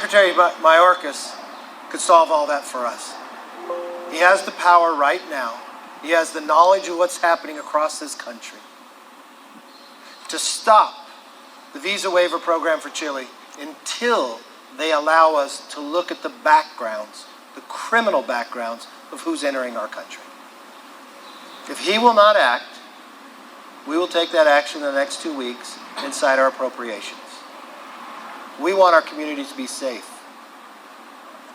Secretary Mayorkas could solve all that for us. He has the power right now. He has the knowledge of what's happening across this country to stop the visa waiver program for Chile until they allow us to look at the backgrounds, the criminal backgrounds of who's entering our country. If he will not act, we will take that action in the next 2 weeks inside our appropriations. We want our communities to be safe.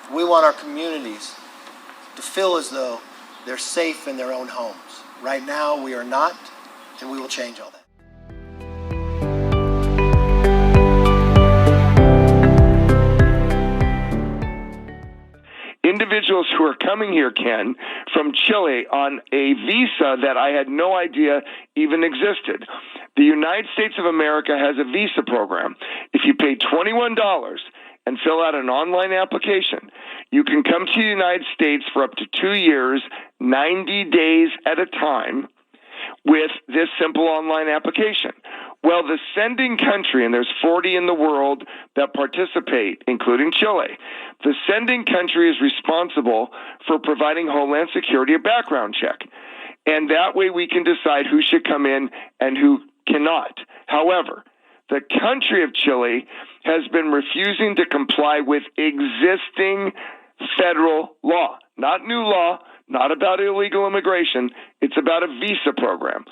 We want our communities to feel as though they're safe in their own homes. Right now, we are not, and we will change all that. Individuals who are coming here, Ken, from Chile on a visa that I had no idea even existed. The United States of America has a visa program. If you pay $21 and fill out an online application, you can come to the United States for up to 2 years, 90 days at a time, with this simple online application. Well, the sending country, and there's 40 in the world that participate, including Chile, the sending country is responsible for providing Homeland Security a background check. And that way we can decide who should come in and who cannot. However, the country of Chile has been refusing to comply with existing federal law, not new law, not about illegal immigration. It's about a visa program.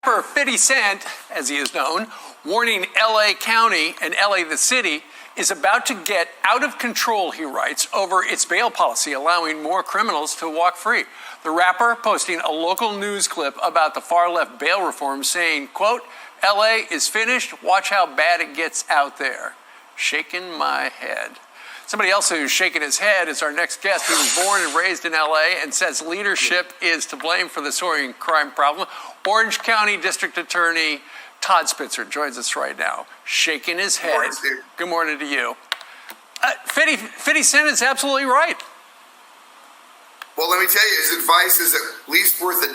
Rapper 50 Cent, as he is known, warning LA County and LA the city is about to get out of control, he writes, over its bail policy, allowing more criminals to walk free. The rapper posting a local news clip about the far-left bail reform saying, quote, LA is finished, watch how bad it gets out there. Shaking my head. Somebody else who's shaking his head is our next guest. He was born and raised in LA and says leadership is to blame for the soaring crime problem. Orange County District Attorney Todd Spitzer joins us right now, shaking his head. Morning, Steve. Good morning to you. 50 Cent is absolutely right. Well, let me tell you, his advice is at least worth $1.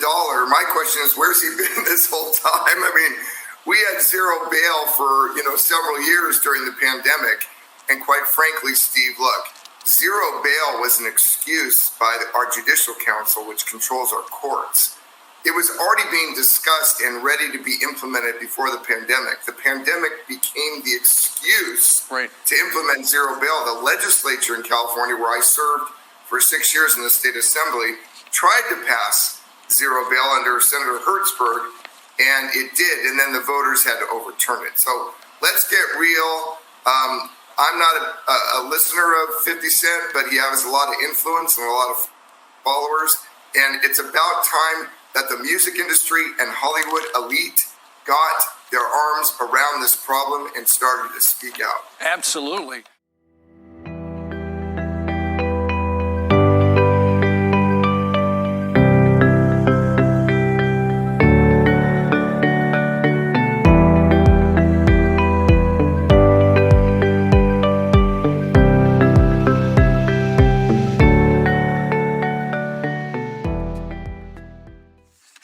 My question is, where's he been this whole time? I mean, we had zero bail for, several years during the pandemic. And quite frankly, Steve, look, zero bail was an excuse by our Judicial Council, which controls our courts. It was already being discussed and ready to be implemented before the pandemic. The pandemic became the excuse to implement zero bail. The legislature in California, where I served for 6 years in the state assembly, tried to pass zero bail under Senator Hertzberg, and it did. And then the voters had to overturn it. So let's get real. I'm not a listener of 50 Cent, but he has a lot of influence and a lot of followers. And it's about time that the music industry and Hollywood elite got their arms around this problem and started to speak out. Absolutely.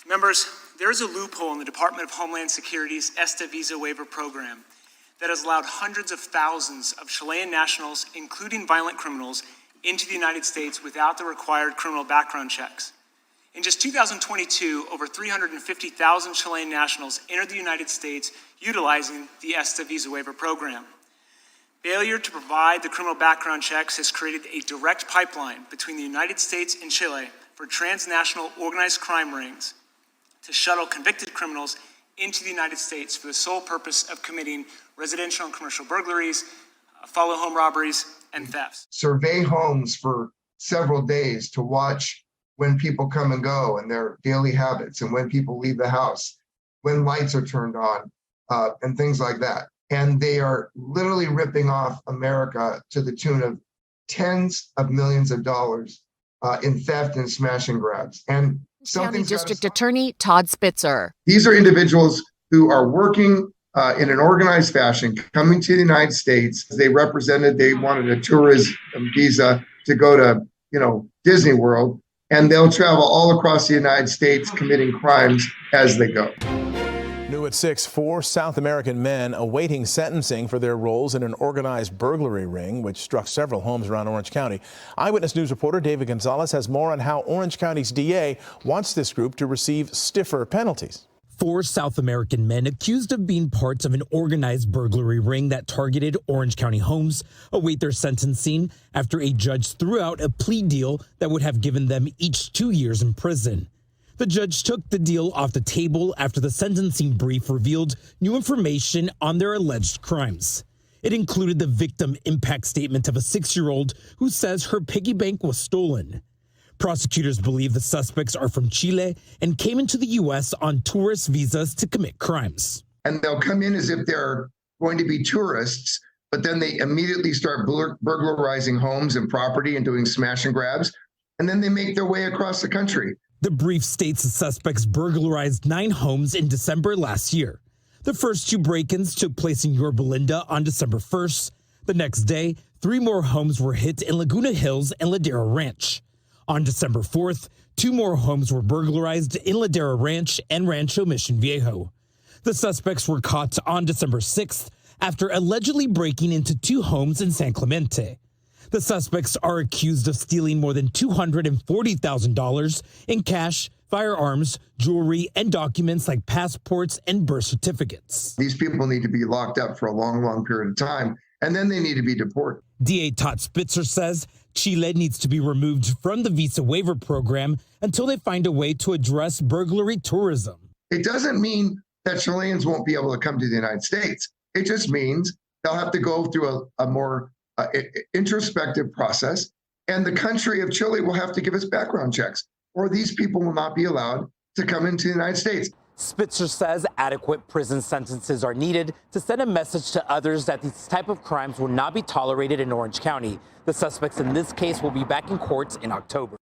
Members, there is a loophole in the Department of Homeland Security's ESTA visa waiver program that has allowed hundreds of thousands of Chilean nationals, including violent criminals, into the United States without the required criminal background checks. In just 2022, over 350,000 Chilean nationals entered the United States utilizing the ESTA visa waiver program. Failure to provide the criminal background checks has created a direct pipeline between the United States and Chile for transnational organized crime rings to shuttle convicted criminals into the United States for the sole purpose of committing residential and commercial burglaries, follow home robberies, and thefts. Survey homes for several days to watch when people come and go and their daily habits and when people leave the house, when lights are turned on, and things like that. And they are literally ripping off America to the tune of tens of millions of dollars in theft and smash and grabs. And County District Attorney Todd Spitzer. These are individuals who are working in an organized fashion, coming to the United States. They wanted a tourism visa to go to, Disney World, and they'll travel all across the United States committing crimes as they go. New at 6, 4 South American men awaiting sentencing for their roles in an organized burglary ring which struck several homes around Orange County. Eyewitness News reporter David Gonzalez has more on how Orange County's DA wants this group to receive stiffer penalties. 4 South American men accused of being parts of an organized burglary ring that targeted Orange County homes await their sentencing after a judge threw out a plea deal that would have given them each 2 years in prison. The judge took the deal off the table after the sentencing brief revealed new information on their alleged crimes. It included the victim impact statement of a 6-year-old who says her piggy bank was stolen. Prosecutors believe the suspects are from Chile and came into the U.S. on tourist visas to commit crimes. And they'll come in as if they're going to be tourists, but then they immediately start burglarizing homes and property and doing smash and grabs, and then they make their way across the country. The brief states the suspects burglarized 9 homes in December last year. The first 2 break-ins took place in Yorba Linda on December 1st. The next day, 3 more homes were hit in Laguna Hills and Ladera Ranch. On December 4th, 2 more homes were burglarized in Ladera Ranch and Rancho Mission Viejo. The suspects were caught on December 6th after allegedly breaking into 2 homes in San Clemente. The suspects are accused of stealing more than $240,000 in cash, firearms, jewelry, and documents like passports and birth certificates. These people need to be locked up for a long, long period of time, and then they need to be deported. DA Todd Spitzer says Chile needs to be removed from the visa waiver program until they find a way to address burglary tourism. It doesn't mean that Chileans won't be able to come to the United States. It just means they'll have to go through a more introspective process, and the country of Chile will have to give us background checks, or these people will not be allowed to come into the United States. Spitzer says adequate prison sentences are needed to send a message to others that these type of crimes will not be tolerated in Orange County. The suspects in this case will be back in court in October.